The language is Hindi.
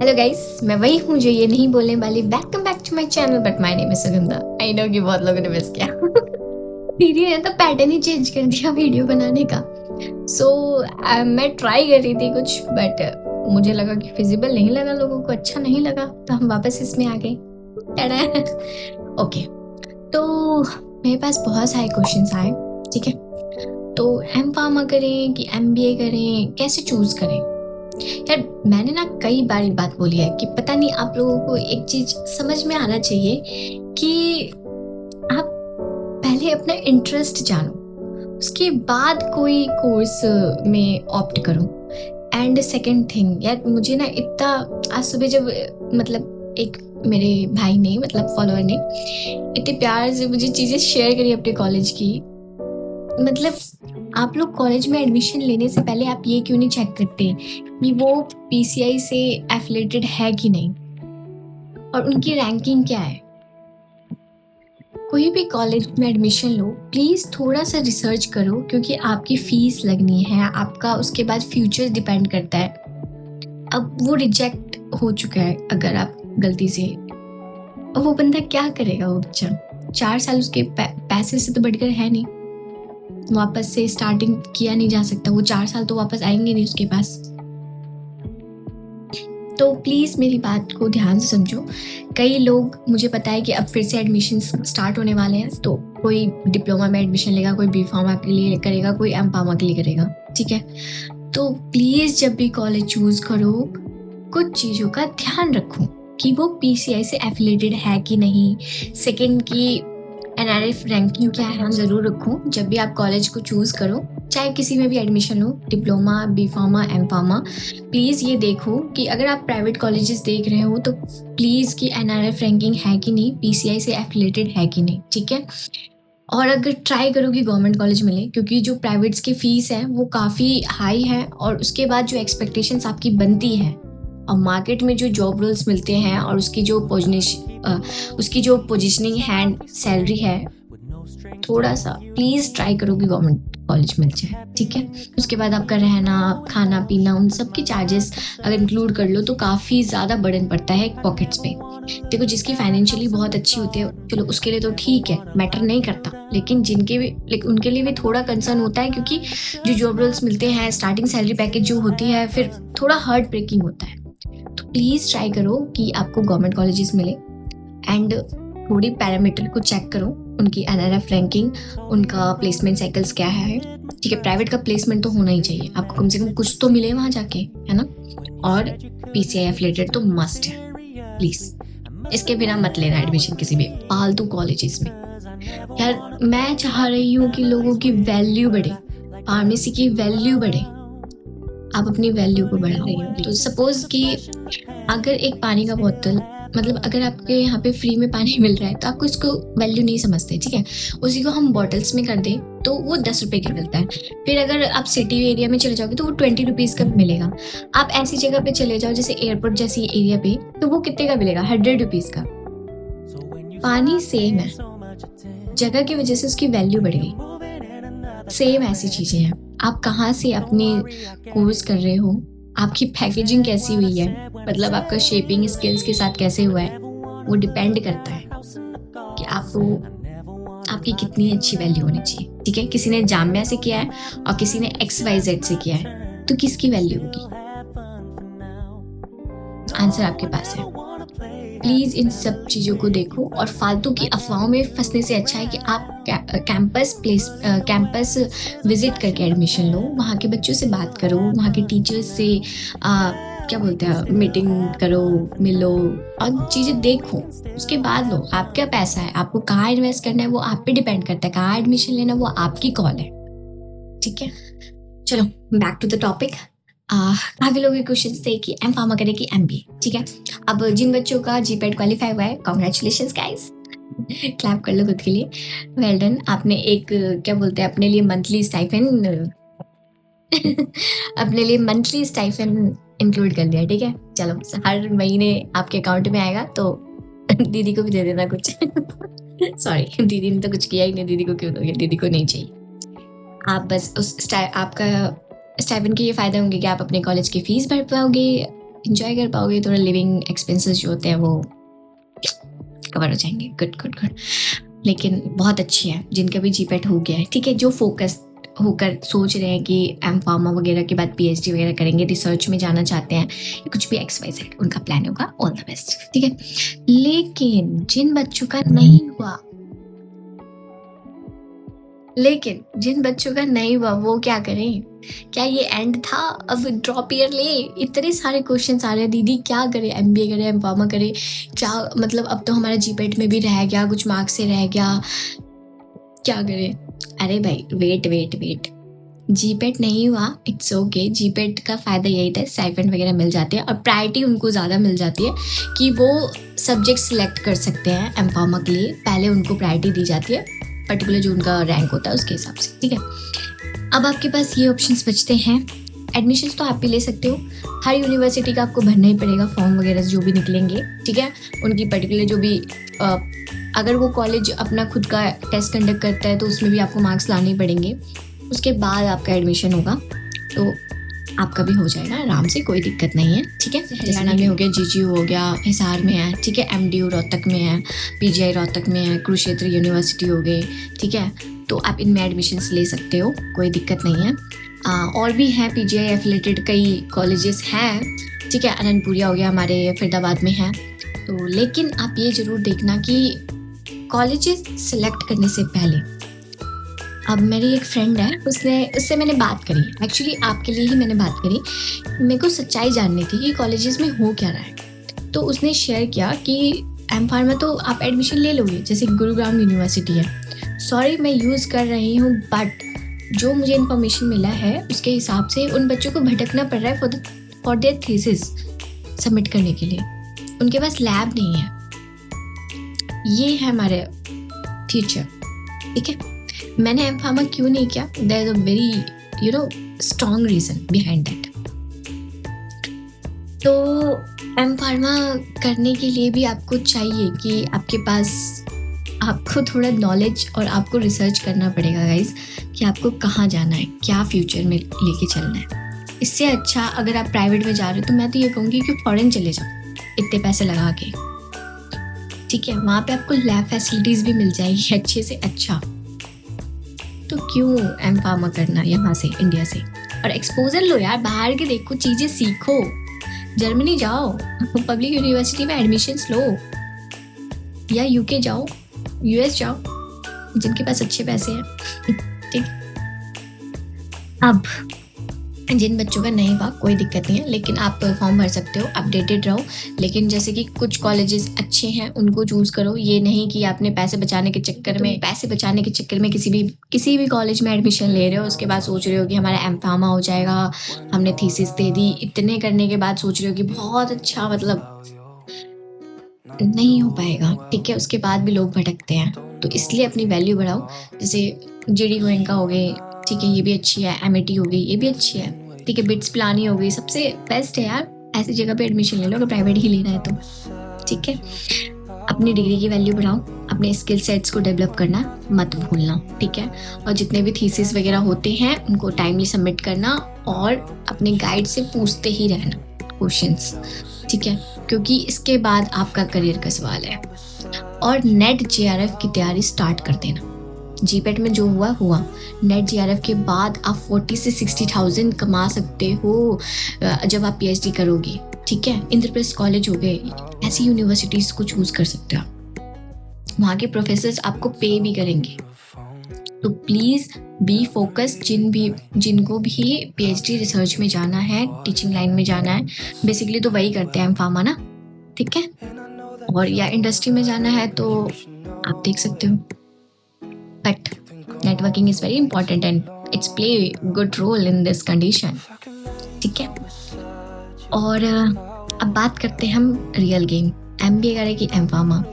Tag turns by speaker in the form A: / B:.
A: हेलो गाइस, मैं वही हूँ जो ये नहीं बोलने वाली। Welcome back to my channel, but my name is Sugandha. I know कि बहुत लोगों ने मिस किया। दीदी ने तो पैटर्न ही चेंज कर दिया वीडियो बनाने का। मैं ट्राई कर रही थी कुछ, बट मुझे लगा कि फिजिबल नहीं लगा, लोगों को अच्छा नहीं लगा, तो हम वापस इसमें आ गए। ओके, तो मेरे पास बहुत सारे क्वेश्चंस आए। ठीक है, तो एम फार्मा करें कि एमबीए करें, कैसे चूज करें? यार मैंने ना कई बार ये बात बोली है कि पता नहीं आप लोगों को एक चीज समझ में आना चाहिए कि आप पहले अपना इंटरेस्ट जानो, उसके बाद कोई कोर्स में ऑप्ट करो। एंड सेकंड थिंग, यार मुझे ना इतना आज सुबह जब मतलब एक मेरे भाई ने मतलब फॉलोअर ने इतने प्यार से मुझे चीजें शेयर करी अपने कॉलेज की। मतलब आप लोग कॉलेज में एडमिशन लेने से पहले आप ये क्यों नहीं चेक करते कि वो पीसीआई से एफिलेटेड है कि नहीं और उनकी रैंकिंग क्या है? कोई भी कॉलेज में एडमिशन लो, प्लीज़ थोड़ा सा रिसर्च करो, क्योंकि आपकी फीस लगनी है, आपका उसके बाद फ्यूचर डिपेंड करता है। अब वो रिजेक्ट हो चुका है अगर आप गलती से, अब वो बंदा क्या करेगा? वो बच्चा 4 साल उसके पैसे से तो बढ़कर है नहीं, वापस से स्टार्टिंग किया नहीं जा सकता। वो 4 साल तो वापस आएंगे नहीं उसके पास। तो प्लीज़ मेरी बात को ध्यान से समझो। कई लोग, मुझे पता है कि अब फिर से एडमिशन स्टार्ट होने वाले हैं, तो कोई डिप्लोमा में एडमिशन लेगा, कोई बी फार्मा के लिए करेगा, कोई एम फार्मा के लिए करेगा। ठीक है, तो प्लीज़ जब भी कॉलेज चूज़ करो, कुछ चीज़ों का ध्यान रखो कि वो पीसीआई से एफिलेटेड है कि नहीं। सेकंड की एनआरएफ रैंकिंग क्या है, ज़रूर रखो जब भी आप कॉलेज को चूज़ करो, चाहे किसी में भी एडमिशन हो, diploma, B pharma, M pharma. Please ये देखो कि अगर आप प्राइवेट कॉलेजेस देख रहे हो तो प्लीज़ कि एनआरएफ रैंकिंग है कि नहीं, पीसीआई से एफिलेटेड है कि नहीं। ठीक है, और अगर ट्राई करो कि गवर्नमेंट कॉलेज मिले, क्योंकि जो प्राइवेट्स की फ़ीस है वो काफ़ी हाई है, और उसके बाद जो एक्सपेक्टेशंस आपकी बनती है और मार्केट में जो जॉब रोल्स मिलते हैं और उसकी जो पोजीशनिंग है, सैलरी है, थोड़ा सा प्लीज़ ट्राई करो कि गवर्नमेंट कॉलेज मिल जाए। ठीक है, उसके बाद आपका रहना, खाना पीना, उन सब के चार्जेस अगर इंक्लूड कर लो तो काफ़ी ज़्यादा बर्डन पड़ता है पॉकेट्स पे। देखो, जिसकी फाइनेंशियली बहुत अच्छी होती है, चलो उसके लिए तो ठीक है, मैटर नहीं करता, लेकिन उनके लिए भी थोड़ा कंसर्न होता है, क्योंकि जो जॉब रोल्स मिलते हैं, स्टार्टिंग सैलरी पैकेज जो होती है, फिर थोड़ा हार्ट ब्रेकिंग होता है। तो प्लीज़ ट्राई करो कि आपको गवर्नमेंट कॉलेजेस मिले, एंड थोड़ी पैरामीटर को चेक करो, उनकी एनआरएफ रैंकिंग, उनका प्लेसमेंट साइकिल्स क्या है। ठीक है, प्राइवेट का प्लेसमेंट तो होना ही चाहिए, आपको कम से कम कुछ तो मिले वहाँ जाके, है ना। और पीसीआई एफिलेटेड तो मस्ट है, प्लीज़ इसके बिना मत लेना एडमिशन किसी भी फालतू कॉलेजेस में। यार मैं चाह रही हूँ कि लोगों की वैल्यू बढ़े, फार्मेसी की वैल्यू बढ़े, आप अपनी वैल्यू को बढ़ा रही हो। तो सपोज कि अगर एक पानी का बोतल, मतलब अगर आपके यहाँ पे फ्री में पानी मिल रहा है तो आपको इसको वैल्यू नहीं समझते। ठीक है, उसी को हम बॉटल्स में कर दें तो वो 10 रुपए का मिलता है। फिर अगर आप सिटी एरिया में चले जाओगे तो वो 20 रुपीज़ का मिलेगा। आप ऐसी जगह पे चले जाओ जैसे एयरपोर्ट जैसी एरिया पे, तो वो कितने का मिलेगा? 100 रुपीज़ का। पानी सेम है, जगह की वजह से उसकी वैल्यू बढ़ गई। सेम ऐसी चीज़ें हैं, आप कहाँ से अपने कोर्स कर रहे हो, आपकी पैकेजिंग कैसी हुई है, मतलब आपका शेपिंग स्किल्स के साथ कैसे हुआ है, वो डिपेंड करता है कि आपकी कितनी अच्छी वैल्यू होनी चाहिए। ठीक है, किसी ने जामिया से किया है और किसी ने XYZ से किया है, तो किसकी वैल्यू होगी? आंसर आपके पास है। प्लीज़ इन सब चीज़ों को देखो, और फालतू की अफवाहों में फंसने से अच्छा है कि आप कैंपस विजिट करके एडमिशन लो, वहाँ के बच्चों से बात करो, वहाँ के टीचर्स से क्या बोलते हैं, मीटिंग करो, मिलो और चीज़ें देखो, उसके बाद लो। आपका पैसा है, आपको कहाँ इन्वेस्ट करना है वो आप पे डिपेंड करता है, कहाँ एडमिशन लेना वो आपकी कॉल है। ठीक है, चलो बैक टू द टॉपिक। काफ़ी लोगों के क्वेश्चन थे कि एम फार्मा करे कि एमबीए। ठीक है, अब जिन बच्चों का जीपेट क्वालिफाई हुआ है, कॉन्ग्रेचुलेशंस गाइस, क्लैप कर लो खुद के लिए, वेल डन। आपने एक क्या बोलते हैं, अपने लिए मंथली स्टाइपेंड अपने लिए मंथली स्टाइपेंड इंक्लूड कर लिया। ठीक है, चलो हर महीने आपके अकाउंट में आएगा, तो दीदी को भी दे देना कुछ। सॉरी, दीदी ने तो कुछ किया ही नहीं, दीदी को क्यों दोगे, दीदी को नहीं चाहिए। आप बस आपका स्टाइपेंड के ये फ़ायदे होंगे कि आप अपने कॉलेज की फ़ीस भर पाओगे, इंजॉय कर पाओगे, थोड़ा लिविंग एक्सपेंसेस जो होते हैं वो कवर हो जाएंगे। Good good good. लेकिन बहुत अच्छी है जिनका भी जीपेट हो गया है, ठीक है, जो फोकस होकर सोच रहे हैं कि एम फार्मा वगैरह के बाद पीएचडी वगैरह करेंगे, रिसर्च में जाना चाहते हैं, कुछ भी XYZ उनका प्लान होगा, ऑल द बेस्ट, ठीक है। लेकिन जिन बच्चों का नहीं हुआ वो क्या करें? क्या ये एंड था? अब ड्रॉप ईयर ले? इतने सारे क्वेश्चन आ रहे हैं, दीदी क्या करें, MBA करें, एम फार्मा करें, क्या मतलब अब तो हमारा जीपेट में भी रह गया, कुछ मार्क्स से रह गया, क्या करें? अरे भाई वेट, जीपेट नहीं हुआ, इट्स ओके। जीपेट का फ़ायदा यही था, स्टाइपेंड वगैरह मिल जाती है और प्रायोरिटी उनको ज़्यादा मिल जाती है कि वो सब्जेक्ट सिलेक्ट कर सकते हैं एम फार्मा के लिए, पहले उनको प्रायोरिटी दी जाती है पर्टिकुलर जो उनका रैंक होता है उसके हिसाब से, ठीक है। अब आपके पास ये ऑप्शंस बचते हैं। एडमिशन्स तो आप भी ले सकते हो, हर यूनिवर्सिटी का आपको भरना ही पड़ेगा, फॉर्म वगैरह जो भी निकलेंगे, ठीक है। उनकी पर्टिकुलर जो भी अगर वो कॉलेज अपना खुद का टेस्ट कंडक्ट करता है तो उसमें भी आपको मार्क्स लाने ही पड़ेंगे, उसके बाद आपका एडमिशन होगा, तो आपका भी हो जाएगा आराम से, कोई दिक्कत नहीं है, ठीक है। हरियाणा में हो गया, GGU हो गया, हिसार में है, ठीक है, MDU रोहतक में है, PGI रोहतक में है, कुरुक्षेत्र यूनिवर्सिटी हो गई, ठीक है। तो आप इनमें एडमिशन्स ले सकते हो, कोई दिक्कत नहीं है। और भी हैं PGI एफिलेटेड कई कॉलेजेस हैं, ठीक है, अनंतपुरिया हो गया हमारे फरीदाबाद में है। तो लेकिन आप ये ज़रूर देखना कि कॉलेजेस सिलेक्ट करने से पहले, अब मेरी एक फ्रेंड है, उससे मैंने बात करी, एक्चुअली आपके लिए ही मैंने बात करी, मेरे को सच्चाई जाननी थी कि कॉलेजेस में हो क्या रहा है। तो उसने शेयर किया कि एम फार्मा तो आप एडमिशन ले लोगे, जैसे गुरुग्राम यूनिवर्सिटी है, सॉरी मैं यूज़ कर रही हूँ, बट जो मुझे इन्फॉर्मेशन मिला है उसके हिसाब से उन बच्चों को भटकना पड़ रहा है फॉर देयर थीसिस सबमिट करने के लिए, उनके पास लैब नहीं है। ये है हमारे फ्यूचर, ठीक है। मैंने एम फार्मा क्यों नहीं किया, there is a very strong reason behind that. तो एम फार्मा करने के लिए भी आपको चाहिए कि आपके पास, आपको थोड़ा नॉलेज और आपको रिसर्च करना पड़ेगा गाइज, कि आपको कहाँ जाना है, क्या फ्यूचर में लेके चलना है। इससे अच्छा अगर आप प्राइवेट में जा रहे हो तो मैं तो ये कहूँगी कि फॉरेन चले जाओ इतने पैसे लगा के, ठीक है, वहाँ पे आपको लैब फैसिलिटीज़ भी मिल जाएगी अच्छे से अच्छा। तो क्यों एम फार्मा करना यहाँ से, इंडिया से? और एक्सपोजर लो यार, बाहर के देखो, चीज़ें सीखो, जर्मनी जाओ, पब्लिक यूनिवर्सिटी में एडमिशन्स लो, या UK जाओ, US जाओ, जिनके पास अच्छे पैसे हैं, ठीक। अब जिन बच्चों का नहीं हुआ कोई दिक्कत नहीं है, लेकिन आप फॉर्म भर सकते हो, अपडेटेड रहो। लेकिन जैसे कि कुछ कॉलेजेस अच्छे हैं उनको चूज़ करो, ये नहीं कि आपने पैसे बचाने के चक्कर में किसी भी कॉलेज में एडमिशन ले रहे हो, उसके बाद सोच रहे हो कि हमारा एम फार्मा हो जाएगा, हमने थीसिस दे दी, इतने करने के बाद सोच रहे हो कि बहुत अच्छा, मतलब नहीं हो पाएगा, ठीक है। उसके बाद भी लोग भटकते हैं, तो इसलिए अपनी वैल्यू बढ़ाओ। जैसे GD गोयनका हो गए, ठीक है, ये भी अच्छी है, MIT हो गई, ये भी अच्छी है, ठीक है, बिट्स पिलानी हो गई, सबसे बेस्ट है यार, ऐसी जगह पे एडमिशन ले लो अगर प्राइवेट ही लेना है तो, ठीक है। अपनी डिग्री की वैल्यू बढ़ाओ, अपने स्किल सेट्स को डेवलप करना मत भूलना, ठीक है। और जितने भी थीसिस वगैरह होते हैं उनको टाइमली सबमिट करना और अपने गाइड से पूछते ही रहना क्वेश्चंस, ठीक है, क्योंकि इसके बाद आपका करियर का सवाल है। और नेट JRF की तैयारी स्टार्ट कर देना। जीपेट में जो हुआ, नेट JRF के बाद आप 40 से 60,000 कमा सकते हो जब आप PhD करोगे, ठीक है। इंद्रप्रस्थ कॉलेज हो गए, ऐसी यूनिवर्सिटीज़ को चूज़ कर सकते हो आप, वहाँ के प्रोफेसर्स आपको पे भी करेंगे। तो प्लीज़ बी फोकस, जिनको भी PhD रिसर्च में जाना है, टीचिंग लाइन में जाना है, बेसिकली तो वही करते हैं एम फार्मा ना, ठीक है। और या इंडस्ट्री में जाना है तो आप देख सकते हो, but networking is very important and it's play good role in this condition, ठीक है। और अब बात करते हैं हम रियल गेम, MBA करें कि एम फार्मा।